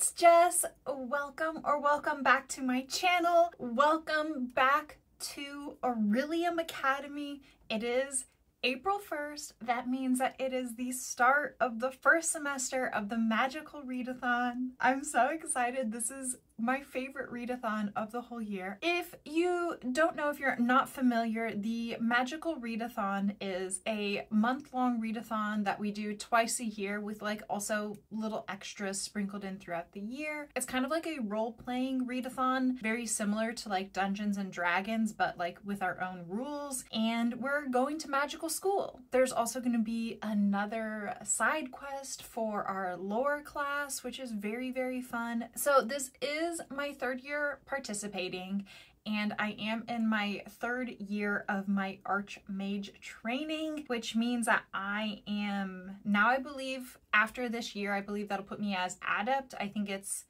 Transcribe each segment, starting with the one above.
it's Jess. Welcome back to my channel. Welcome back to Aurelium Academy. It is April 1st. That means that it is the start of the first semester of the Magical Readathon. I'm so excited. This is my favorite readathon of the whole year. If you don't know, if you're not familiar, the Magical Readathon is a month-long readathon that we do twice a year with like also little extras sprinkled in throughout the year. It's kind of like a role-playing readathon, very similar to like Dungeons and Dragons, but like with our own rules, and we're going to magical school. There's also going to be another side quest for our lore class, which is very, very fun. So this is my third year participating, and I am in my third year of my Archmage training, which means that I am now, I believe after this year, I believe that'll put me as adept. I think it's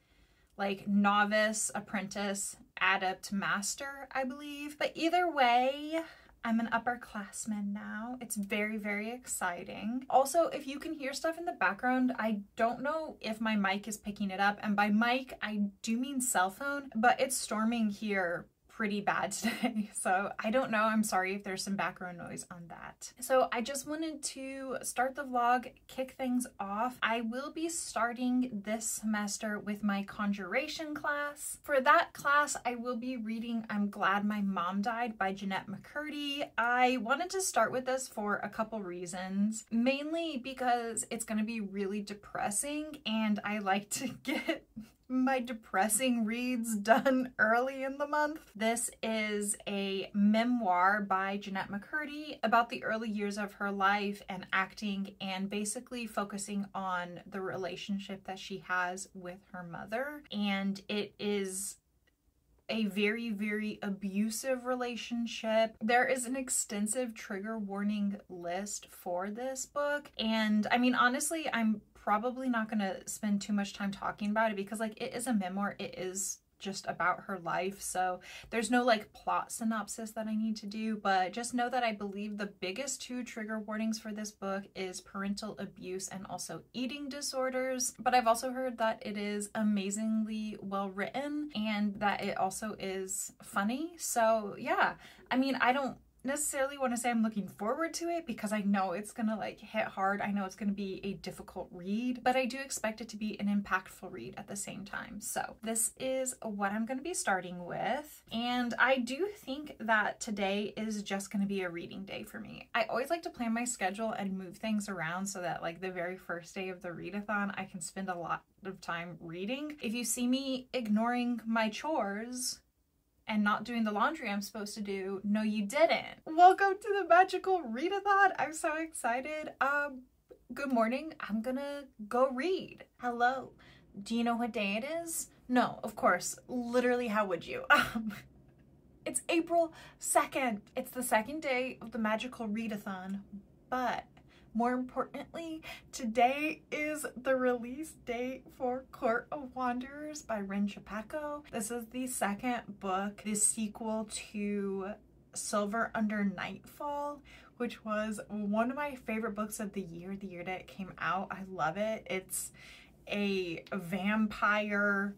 like novice, apprentice, adept, master, I believe. But either way, I'm an upperclassman now. It's very, very exciting. Also, if you can hear stuff in the background, I don't know if my mic is picking it up. And by mic, I do mean cell phone, but it's storming here pretty bad today. So I don't know. I'm sorry if there's some background noise on that. So I just wanted to start the vlog, kick things off. I will be starting this semester with my conjuration class. For that class, I will be reading I'm Glad My Mom Died by Jeanette McCurdy. I wanted to start with this for a couple reasons, mainly because it's going to be really depressing and I like to get my depressing reads done early in the month. This is a memoir by Jeanette McCurdy about the early years of her life and acting, and basically focusing on the relationship that she has with her mother. And it is a very, very abusive relationship. There is an extensive trigger warning list for this book, and I mean, honestly, I'm probably not going to spend too much time talking about it because like it is a memoir. It is just about her life, so there's no like plot synopsis that I need to do, but just know that I believe the biggest two trigger warnings for this book is parental abuse and also eating disorders. But I've also heard that it is amazingly well written and that it also is funny. So yeah, I mean, I don't necessarily want to say I'm looking forward to it because I know it's gonna like hit hard. I know it's gonna be a difficult read, but I do expect it to be an impactful read at the same time. So this is what I'm gonna be starting with, and I do think that today is just gonna be a reading day for me. I always like to plan my schedule and move things around so that like the very first day of the readathon I can spend a lot of time reading. If you see me ignoring my chores and not doing the laundry I'm supposed to do, no you didn't. Welcome to the Magical Readathon. I'm so excited. Good morning. I'm gonna go read. Hello. Do you know what day it is? No, of course. Literally, how would you? It's April 2nd. It's the second day of the Magical Readathon, but more importantly, today is the release date for Court of Wanderers by Rin Chapako. This is the second book, the sequel to Silver Under Nightfall, which was one of my favorite books of the year that it came out. I love it. It's a vampire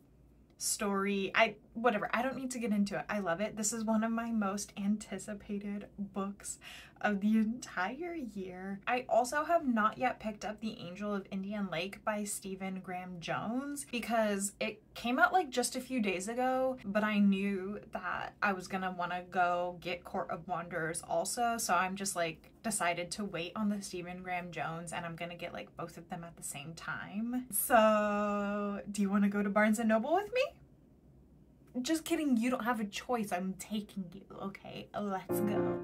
story. Whatever, I don't need to get into it. I love it. This is one of my most anticipated books of the entire year. I also have not yet picked up The Angel of Indian Lake by Stephen Graham Jones because it came out like just a few days ago, but I knew that I was gonna want to go get Court of Wanderers also, so I'm just like decided to wait on the Stephen Graham Jones, and I'm gonna get like both of them at the same time. So do you want to go to Barnes & Noble with me? Just kidding, you don't have a choice. I'm taking you, okay? Let's go.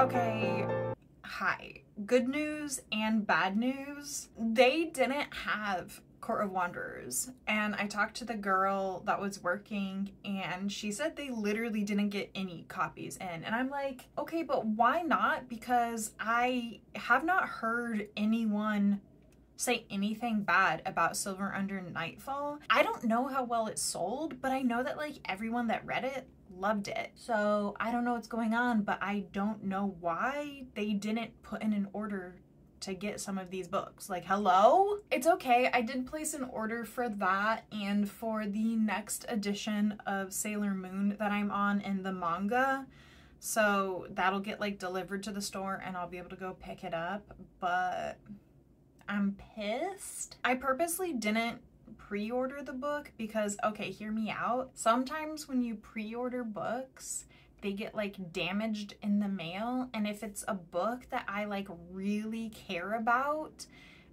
Okay, hi. Good news and bad news. They didn't have Court of Wanderers, and I talked to the girl that was working and she said they literally didn't get any copies in, and I'm like, okay, but why not? Because I have not heard anyone say anything bad about Silver Under Nightfall. I don't know how well it sold, but I know that like everyone that read it loved it. So I don't know what's going on, but I don't know why they didn't put in an order to get some of these books. Like, hello? It's okay. I did place an order for that and for the next edition of Sailor Moon that I'm on in the manga. So that'll get like delivered to the store and I'll be able to go pick it up, but I'm pissed. I purposely didn't pre-order the book because, okay, hear me out. Sometimes when you pre-order books, they get like damaged in the mail, and if it's a book that I like really care about,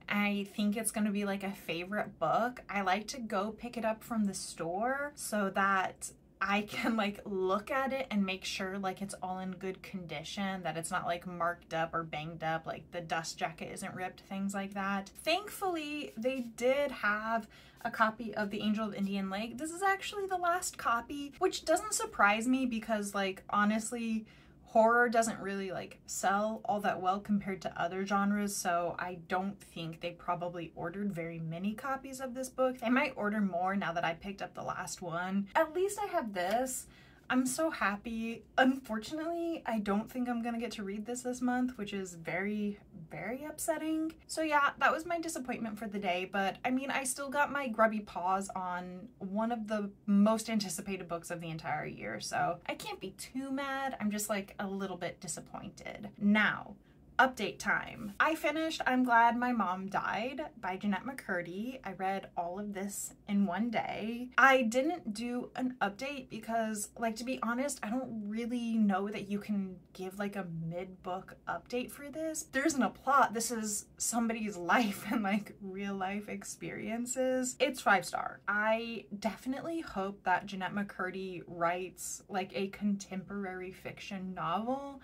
I think it's gonna be like a favorite book, I like to go pick it up from the store so that I can like look at it and make sure like it's all in good condition, that it's not like marked up or banged up, like the dust jacket isn't ripped, things like that. Thankfully, they did have a copy of The Angel of Indian Lake. This is actually the last copy, which doesn't surprise me because like honestly, horror doesn't really like sell all that well compared to other genres, so I don't think they probably ordered very many copies of this book. They might order more now that I picked up the last one. At least I have this. I'm so happy. Unfortunately, I don't think I'm gonna get to read this month, which is very, very upsetting. So yeah, that was my disappointment for the day, but I mean, I still got my grubby paws on one of the most anticipated books of the entire year, so I can't be too mad. I'm just like a little bit disappointed. Now, update time. I finished I'm Glad My Mom Died by Jeanette McCurdy. I read all of this in one day. I didn't do an update because, like, to be honest, I don't really know that you can give like a mid-book update for this. There isn't a plot. This is somebody's life and like real life experiences. It's 5-star. I definitely hope that Jeanette McCurdy writes like a contemporary fiction novel.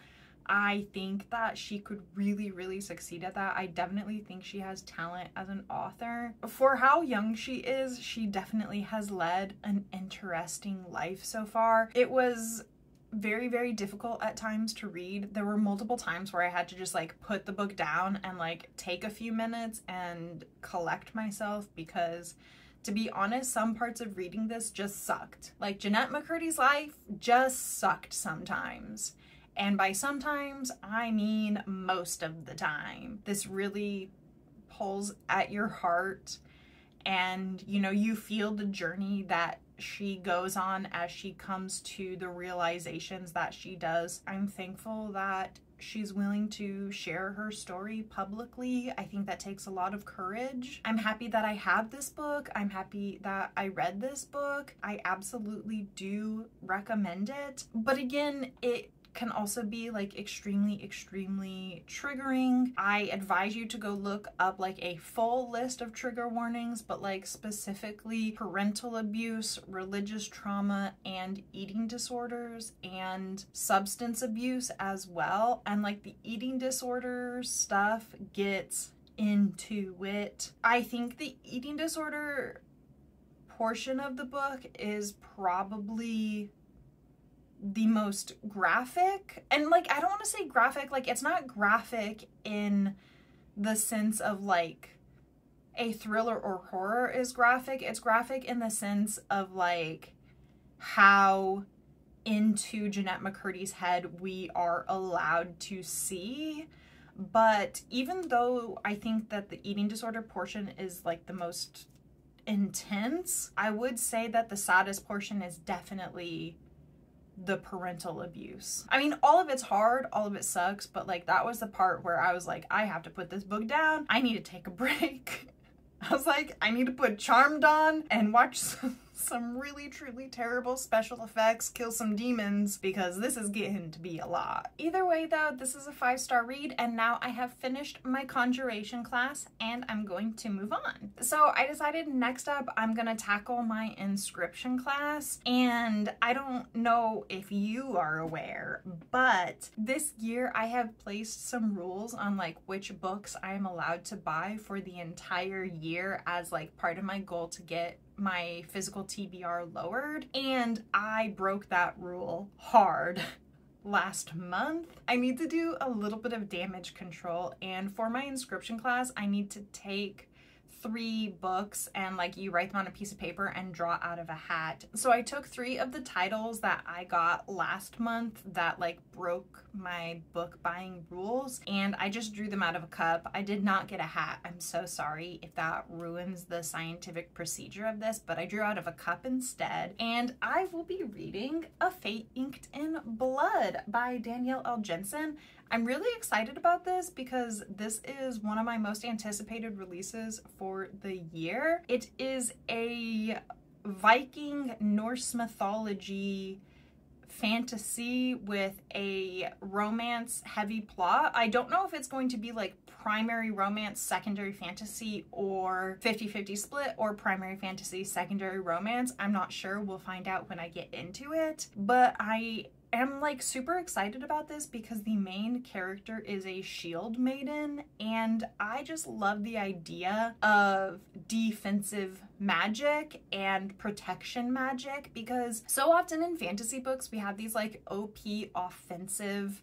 I think that she could really, really succeed at that. I definitely think she has talent as an author. For how young she is, she definitely has led an interesting life so far. It was very, very difficult at times to read. There were multiple times where I had to just like put the book down and like take a few minutes and collect myself because, to be honest, some parts of reading this just sucked. Like, Jeanette McCurdy's life just sucked sometimes. And by sometimes, I mean most of the time. This really pulls at your heart, and you know, you feel the journey that she goes on as she comes to the realizations that she does. I'm thankful that she's willing to share her story publicly. I think that takes a lot of courage. I'm happy that I have this book. I'm happy that I read this book. I absolutely do recommend it. But again, it can also be like extremely, extremely triggering. I advise you to go look up like a full list of trigger warnings, but like specifically parental abuse, religious trauma, and eating disorders, and substance abuse as well. And like the eating disorder stuff gets into it. I think the eating disorder portion of the book is probably the most graphic. And like, I don't want to say graphic, like it's not graphic in the sense of like a thriller or horror is graphic. It's graphic in the sense of like how into Jeanette McCurdy's head we are allowed to see. But even though I think that the eating disorder portion is like the most intense, I would say that the saddest portion is definitely the parental abuse. I mean, all of it's hard, all of it sucks, but like that was the part where I was like, I have to put this book down. I need to take a break. I was like, I need to put Charmed on and watch some really truly terrible special effects, kill some demons, because this is getting to be a lot. Either way though, this is a 5-star read, and now I have finished my conjuration class and I'm going to move on. So I decided next up I'm gonna tackle my inscription class, and I don't know if you are aware, but this year I have placed some rules on like which books I am allowed to buy for the entire year as like part of my goal to get my physical TBR lowered, and I broke that rule hard last month. I need to do a little bit of damage control, and for my inscription class I need to take 3 books and like you write them on a piece of paper and draw out of a hat. So I took 3 of the titles that I got last month that like broke my book buying rules, and I just drew them out of a cup. I did not get a hat. I'm so sorry if that ruins the scientific procedure of this, but I drew out of a cup instead. And I will be reading A Fate Inked in Blood by Danielle L. Jensen. I'm really excited about this because this is one of my most anticipated releases for the year. It is a Viking Norse mythology fantasy with a romance heavy plot. I don't know if it's going to be like primary romance, secondary fantasy, or 50-50 split, or primary fantasy, secondary romance. I'm not sure. We'll find out when I get into it. But I am like super excited about this because the main character is a shield maiden, and I just love the idea of defensive magic and protection magic, because so often in fantasy books we have these like OP offensive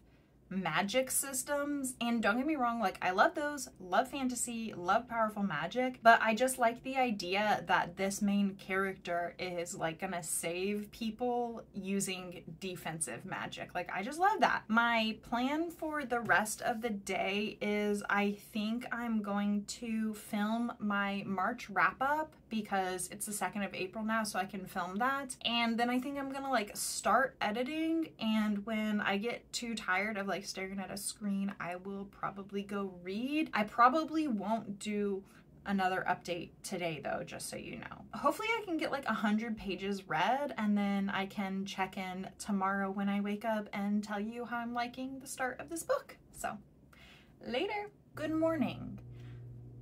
magic systems, and don't get me wrong, like I love those, love fantasy, love powerful magic, but I just like the idea that this main character is like gonna save people using defensive magic. Like I just love that. My plan for the rest of the day is I think I'm going to film my March wrap up because it's the 2nd of April now, so I can film that, and then I think I'm gonna like start editing, and when I get too tired of like staring at a screen, I will probably go read. I probably won't do another update today though, just so you know. Hopefully I can get like 100 pages read, and then I can check in tomorrow when I wake up and tell you how I'm liking the start of this book. So later. Good morning.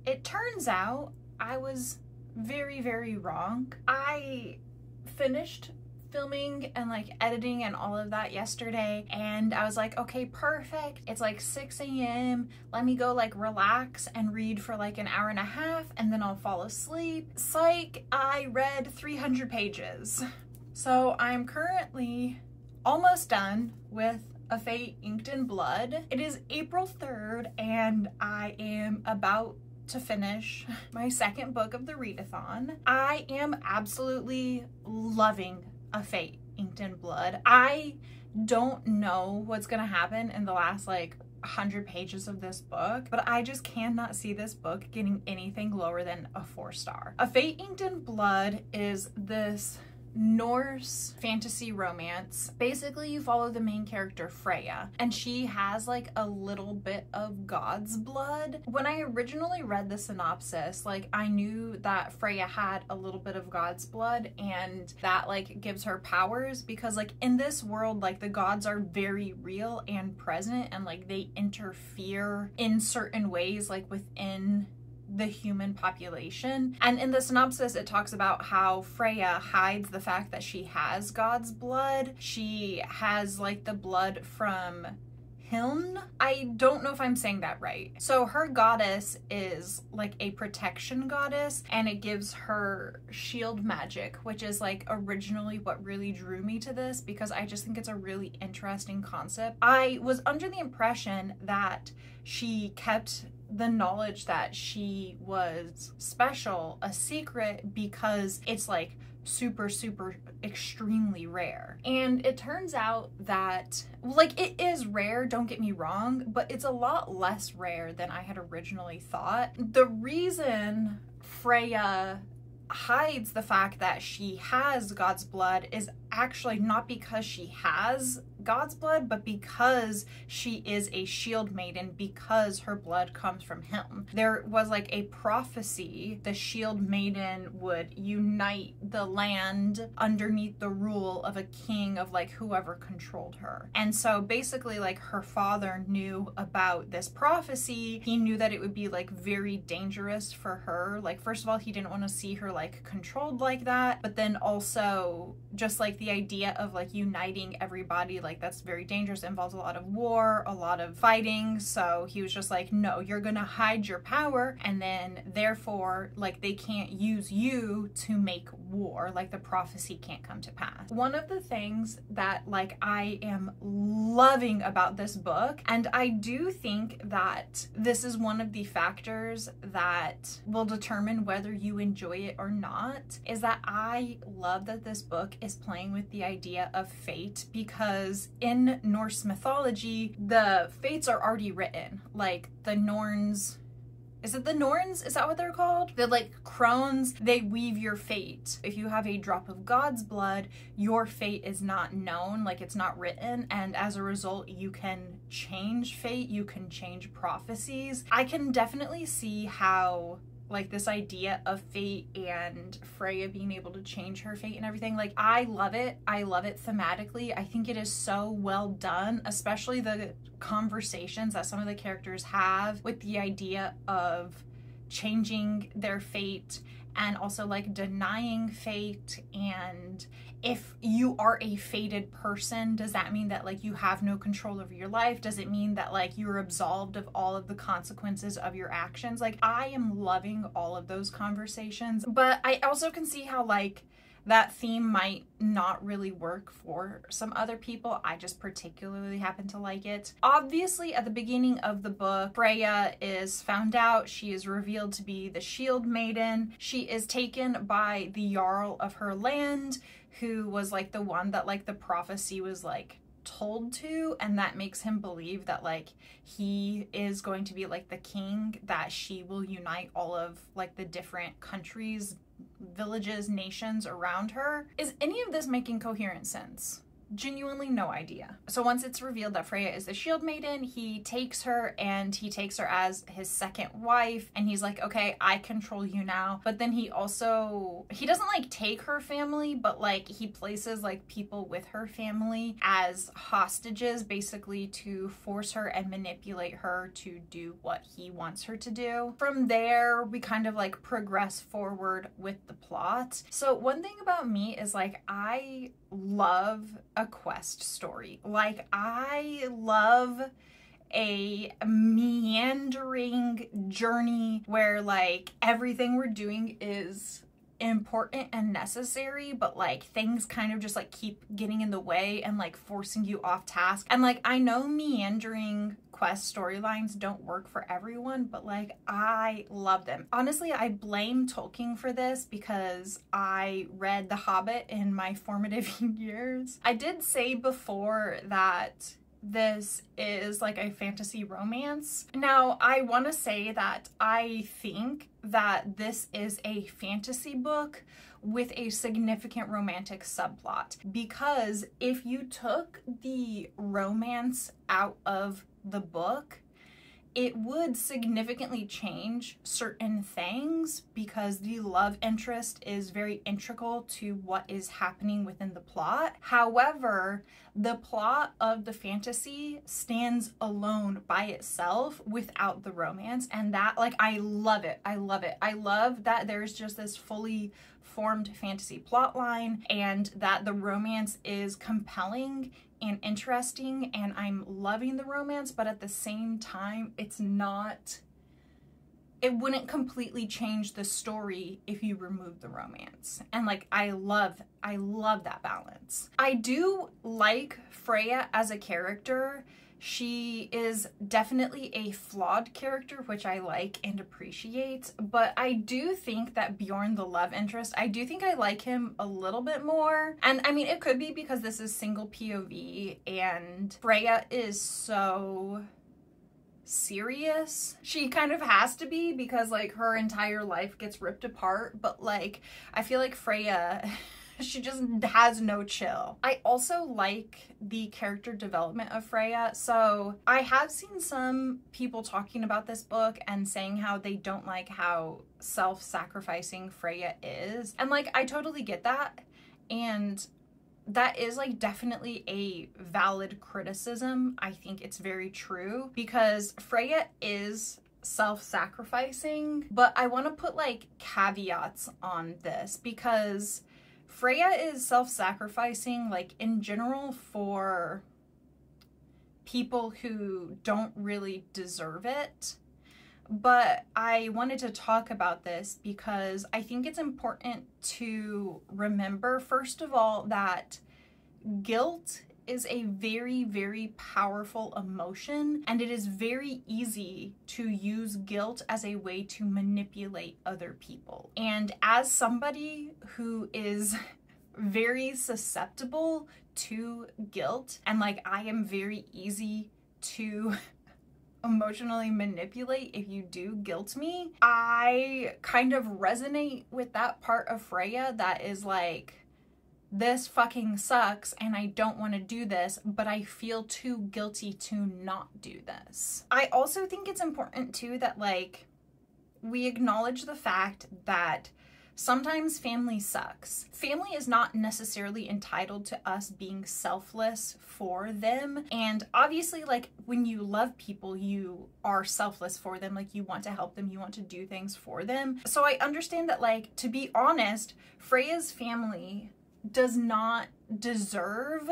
It turns out I was very, very wrong. I finished filming and like editing and all of that yesterday, and I was like, okay, perfect. It's like 6 a.m. Let me go like relax and read for like an hour and a half, and then I'll fall asleep. Psych, I read 300 pages. So I'm currently almost done with A Fate Inked in Blood. It is April 3rd, and I am about to finish my 2nd book of the Readathon. I am absolutely loving A Fate Inked in Blood. I don't know what's gonna happen in the last like 100 pages of this book, but I just cannot see this book getting anything lower than a 4-star. A Fate Inked in Blood is this Norse fantasy romance. Basically, you follow the main character Freya, and she has like a little bit of God's blood. When I originally read the synopsis, like I knew that Freya had a little bit of God's blood, and that like gives her powers, because like in this world, like the gods are very real and present, and like they interfere in certain ways like within the human population. And in the synopsis it talks about how Freya hides the fact that she has God's blood. She has like the blood from Hiln. I don't know if I'm saying that right. So her goddess is like a protection goddess, and it gives her shield magic, which is like originally what really drew me to this, because I just think it's a really interesting concept. I was under the impression that she kept the knowledge that she was special a secret because it's like super extremely rare. And it turns out that like it is rare, don't get me wrong, but it's a lot less rare than I had originally thought. The reason Freya hides the fact that she has God's blood is actually not because she has God's blood, but because she is a shield maiden, because her blood comes from him. There was like a prophecy the shield maiden would unite the land underneath the rule of a king of like whoever controlled her. And so basically like her father knew about this prophecy. He knew that it would be like very dangerous for her. Like, first of all, he didn't want to see her like controlled like that, but then also just like the idea of like uniting everybody, like that's very dangerous. It involves a lot of war, a lot of fighting. So he was just like, no, you're gonna hide your power, and then therefore like they can't use you to make war, like the prophecy can't come to pass. One of the things that like I am loving about this book, and I do think that this is one of the factors that will determine whether you enjoy it or not, is that I love that this book is playing with the idea of fate, because in Norse mythology the fates are already written. Like the Norns, is it the Norns? Is that what they're called? They're like crones. They weave your fate. If you have a drop of God's blood, your fate is not known, like it's not written, and as a result you can change fate, you can change prophecies. I can definitely see how like this idea of fate and Freya being able to change her fate and everything, like I love it. I love it thematically. I think it is so well done, especially the conversations that some of the characters have with the idea of changing their fate and also like denying fate. And if you are a fated person, does that mean that like you have no control over your life? Does it mean that like you're absolved of all of the consequences of your actions? Like I am loving all of those conversations, but I also can see how like that theme might not really work for some other people. I just particularly happen to like it. Obviously, at the beginning of the book, Freya is found out. She is revealed to be the shield maiden. She is taken by the Jarl of her land, who was like the one that like the prophecy was like told to, and that makes him believe that like he is going to be like the king, that she will unite all of like the different countries, villages, nations around her. Is any of this making coherent sense? Genuinely no idea. So once it's revealed that Freya is the shield maiden, he takes her, and he takes her as his second wife, and he's like, okay, I control you now. But then he doesn't like take her family, but like he places like people with her family as hostages, basically to force her and manipulate her to do what he wants her to do. From there, we kind of like progress forward with the plot. So one thing about me is like I love a quest story. Like I love a meandering journey where like everything we're doing is important and necessary, but like things kind of just like keep getting in the way and like forcing you off task. And like I know meandering quest storylines don't work for everyone, but like I love them. Honestly, I blame Tolkien for this because I read The Hobbit in my formative years. I did say before that this is like a fantasy romance. Now, I want to say that I think that this is a fantasy book with a significant romantic subplot, because if you took the romance out of the book, it would significantly change certain things, because the love interest is very integral to what is happening within the plot. However, the plot of the fantasy stands alone by itself without the romance, and that, like, I love it. I love it. I love that there's just this fully formed fantasy plot line, and that the romance is compelling and interesting, and I'm loving the romance, but at the same time, it wouldn't completely change the story if you remove the romance. And like, I love that balance. I do like Freya as a character. She is definitely a flawed character, which I like and appreciate, but I do think that Bjorn, the love interest, I do think I like him a little bit more. And I mean, it could be because this is single POV and Freya is so serious. She kind of has to be, because like her entire life gets ripped apart, but like I feel like Freya she just has no chill. I also like the character development of Freya. So I have seen some people talking about this book and saying how they don't like how self-sacrificing Freya is. And like, I totally get that. And that is like definitely a valid criticism. I think it's very true because Freya is self-sacrificing, but I want to put like caveats on this because Freya is self-sacrificing like in general for people who don't really deserve it. But I wanted to talk about this because I think it's important to remember, first of all, that guilt is a very, very powerful emotion, and it is very easy to use guilt as a way to manipulate other people. And as somebody who is very susceptible to guilt, and like I am very easy to emotionally manipulate if you do guilt me, I kind of resonate with that part of Freya that is like, this fucking sucks and I don't want to do this, but I feel too guilty to not do this. I also think it's important too that like we acknowledge the fact that sometimes family sucks. Family is not necessarily entitled to us being selfless for them. And obviously, like, when you love people, you are selfless for them. Like, you want to help them, you want to do things for them. So I understand that, like, to be honest, Freya's family does not deserve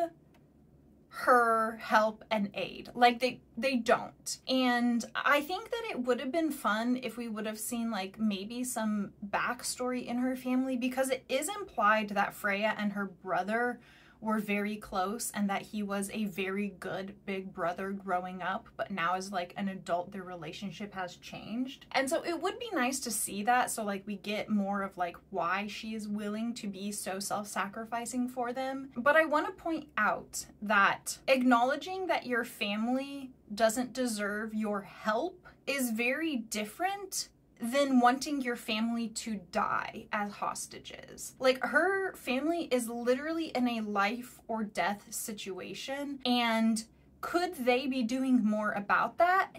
her help and aid. Like, they don't. And I think that it would have been fun if we would have seen like maybe some backstory in her family, because it is implied that Freya and her brother were very close and that he was a very good big brother growing up, but now as like an adult their relationship has changed. And so it would be nice to see that, so like we get more of like why she is willing to be so self-sacrificing for them. But I want to point out that acknowledging that your family doesn't deserve your help is very different than wanting your family to die as hostages. Like, her family is literally in a life or death situation, and could they be doing more about that?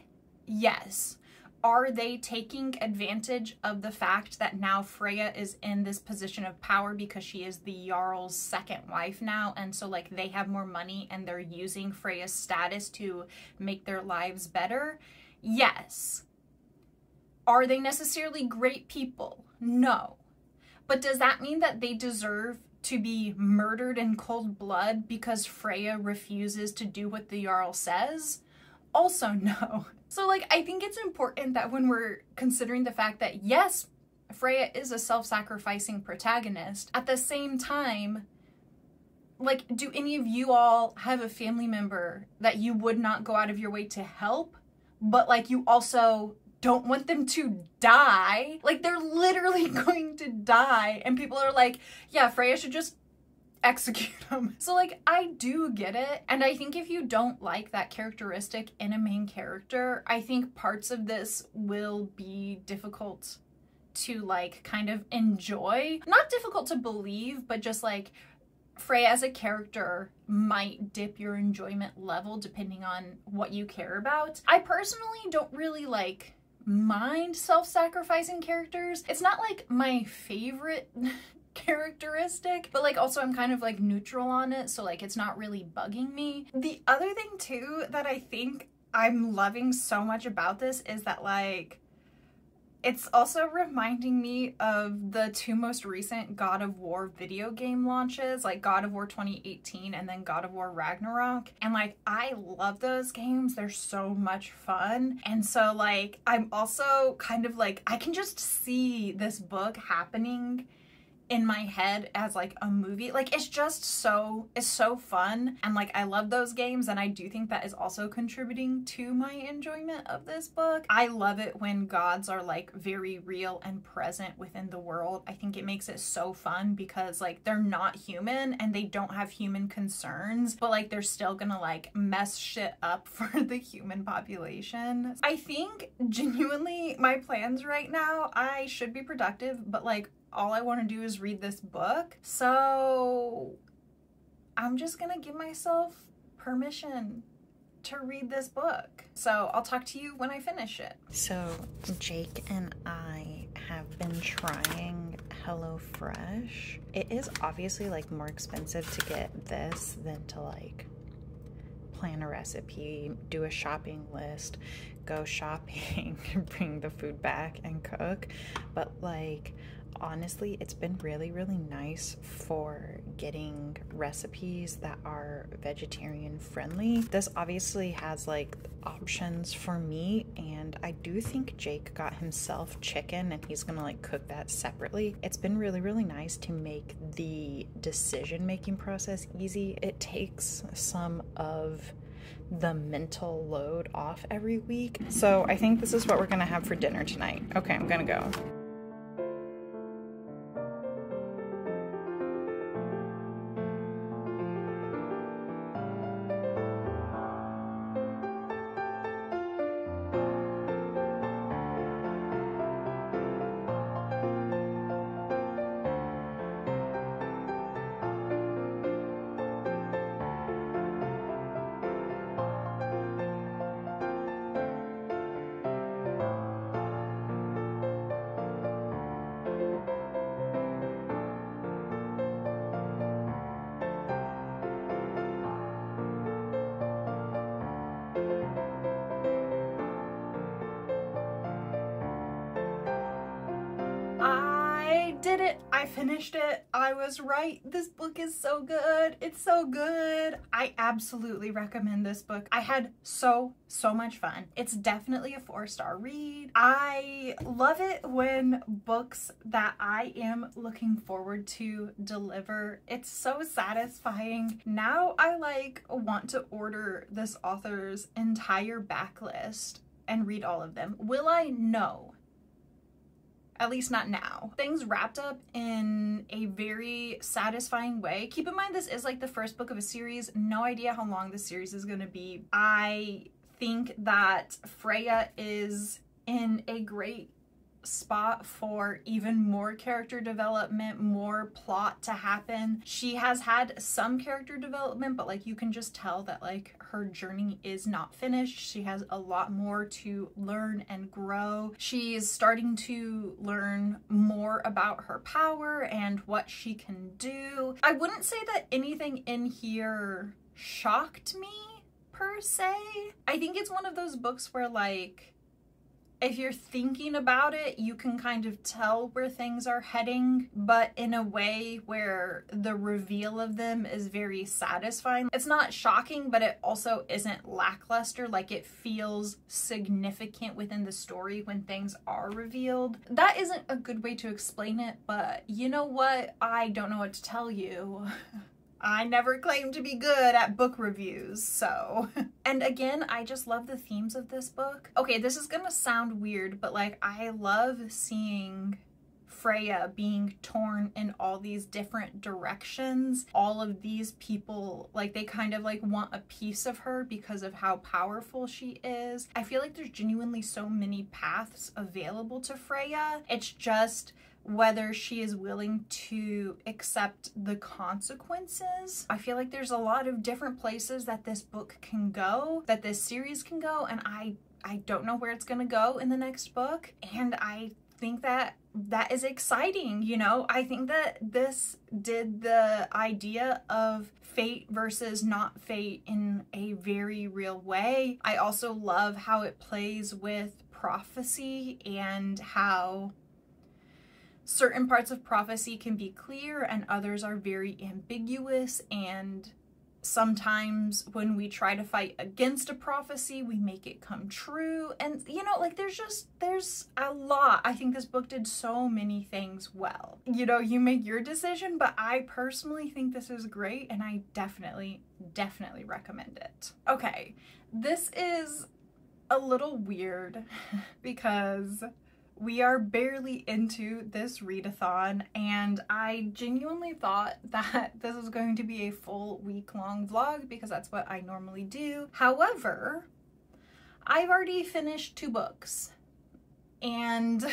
Yes. Are they taking advantage of the fact that now Freya is in this position of power because she is the Jarl's second wife now, and so like they have more money and they're using Freya's status to make their lives better? Yes. Are they necessarily great people? No. But does that mean that they deserve to be murdered in cold blood because Freya refuses to do what the Jarl says? Also no. So like, I think it's important that when we're considering the fact that yes, Freya is a self-sacrificing protagonist, at the same time, like, do any of you all have a family member that you would not go out of your way to help, but like you also don't want them to die? Like, they're literally going to die and people are like, yeah, Freya should just execute them. So like, I do get it. And I think if you don't like that characteristic in a main character, I think parts of this will be difficult to like kind of enjoy. Not difficult to believe, but just like Freya as a character might dip your enjoyment level depending on what you care about. I personally don't really like mind self-sacrificing characters. It's not like my favorite characteristic, but like also I'm kind of like neutral on it, so like it's not really bugging me. The other thing too that I think I'm loving so much about this is that like it's also reminding me of the two most recent God of War video game launches, like God of War 2018 and then God of War Ragnarok. And like, I love those games. They're so much fun. And so like, I'm also kind of like, I can just see this book happening in my head as like a movie. Like, it's just so, it's so fun, and like I love those games, and I do think that is also contributing to my enjoyment of this book. I love it when gods are like very real and present within the world. I think it makes it so fun because like they're not human and they don't have human concerns, but like they're still gonna like mess shit up for the human population. I think genuinely my plans right now, I should be productive, but like all I want to do is read this book. So I'm just gonna give myself permission to read this book. So I'll talk to you when I finish it. So Jake and I have been trying HelloFresh. It is obviously like more expensive to get this than to like plan a recipe, do a shopping list, go shopping, bring the food back and cook. But like, honestly, it's been really, really nice for getting recipes that are vegetarian friendly. This obviously has like options for meat, and I do think Jake got himself chicken and he's gonna like cook that separately. It's been really, really nice to make the decision-making process easy. It takes some of the mental load off every week. So I think this is what we're gonna have for dinner tonight. Okay, I'm gonna go. I did it. I finished it. I was right. This book is so good. It's so good. I absolutely recommend this book. I had so much fun. It's definitely a 4-star read. I love it when books that I am looking forward to deliver. It's so satisfying. Now I like want to order this author's entire backlist and read all of them. Will I? No. At least not now. Things wrapped up in a very satisfying way. Keep in mind, this is like the first book of a series. No idea how long this series is gonna be. I think that Freya is in a great spot for even more character development, more plot to happen. She has had some character development, but like you can just tell that like her journey is not finished. She has a lot more to learn and grow. She is starting to learn more about her power and what she can do. I wouldn't say that anything in here shocked me per se. I think it's one of those books where like, if you're thinking about it, you can kind of tell where things are heading, but in a way where the reveal of them is very satisfying. It's not shocking, but it also isn't lackluster. Like, it feels significant within the story when things are revealed. That isn't a good way to explain it, but you know what? I don't know what to tell you. I never claimed to be good at book reviews, so. And again, I just love the themes of this book. Okay, this is gonna sound weird, but like, I love seeing Freya being torn in all these different directions. All of these people, like, they kind of like want a piece of her because of how powerful she is. I feel like there's genuinely so many paths available to Freya. It's just whether she is willing to accept the consequences. I feel like there's a lot of different places that this book can go, that this series can go, and I don't know where it's gonna go in the next book, and I think that is exciting, you know? I think that this did the idea of fate versus not fate in a very real way. I also love how it plays with prophecy and how certain parts of prophecy can be clear and others are very ambiguous, and sometimes when we try to fight against a prophecy, we make it come true. And you know, like, there's a lot. I think this book did so many things well. You know, you make your decision, but I personally think this is great, and I definitely recommend it. Okay, this is a little weird because we are barely into this readathon, and I genuinely thought that this was going to be a full week-long vlog because that's what I normally do. However, I've already finished 2 books, and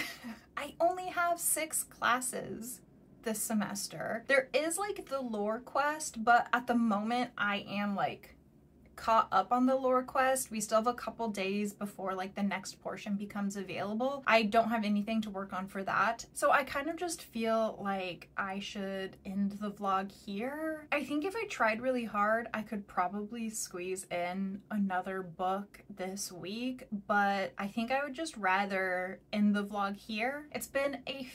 I only have 6 classes this semester. There is like the lore quest, but at the moment I am like caught up on the lore quest. We still have a couple days before like the next portion becomes available. I don't have anything to work on for that. So I kind of just feel like I should end the vlog here. I think if I tried really hard, I could probably squeeze in another book this week, but I think I would just rather end the vlog here. It's been a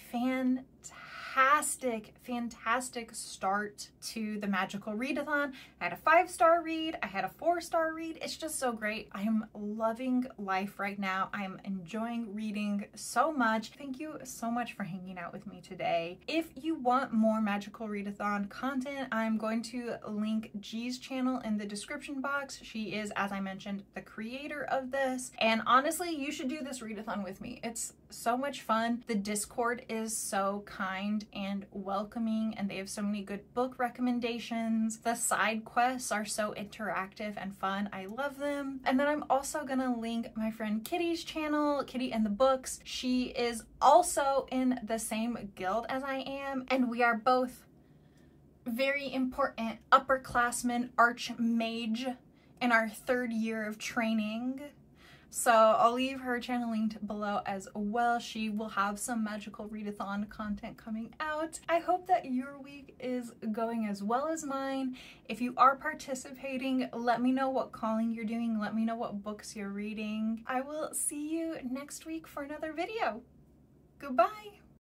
fantastic start to the magical readathon. I had a 5-star read, I had a 4-star read. It's just so great. I am loving life right now. I am enjoying reading so much. Thank you so much for hanging out with me today. If you want more magical readathon content, I'm going to link G's channel in the description box. She is, as I mentioned, the creator of this, and honestly, you should do this readathon with me. It's so much fun. The Discord is so kind and welcoming, and they have so many good book recommendations. The side quests are so interactive and fun. I love them. And then I'm also gonna link my friend Kitty's channel, Kitty and the Books. She is also in the same guild as I am, and we are both very important upperclassmen archmage in our 3rd year of training. So I'll leave her channel linked below as well. She will have some magical readathon content coming out. I hope that your week is going as well as mine. If you are participating, let me know what calling you're doing. Let me know what books you're reading. I will see you next week for another video. Goodbye.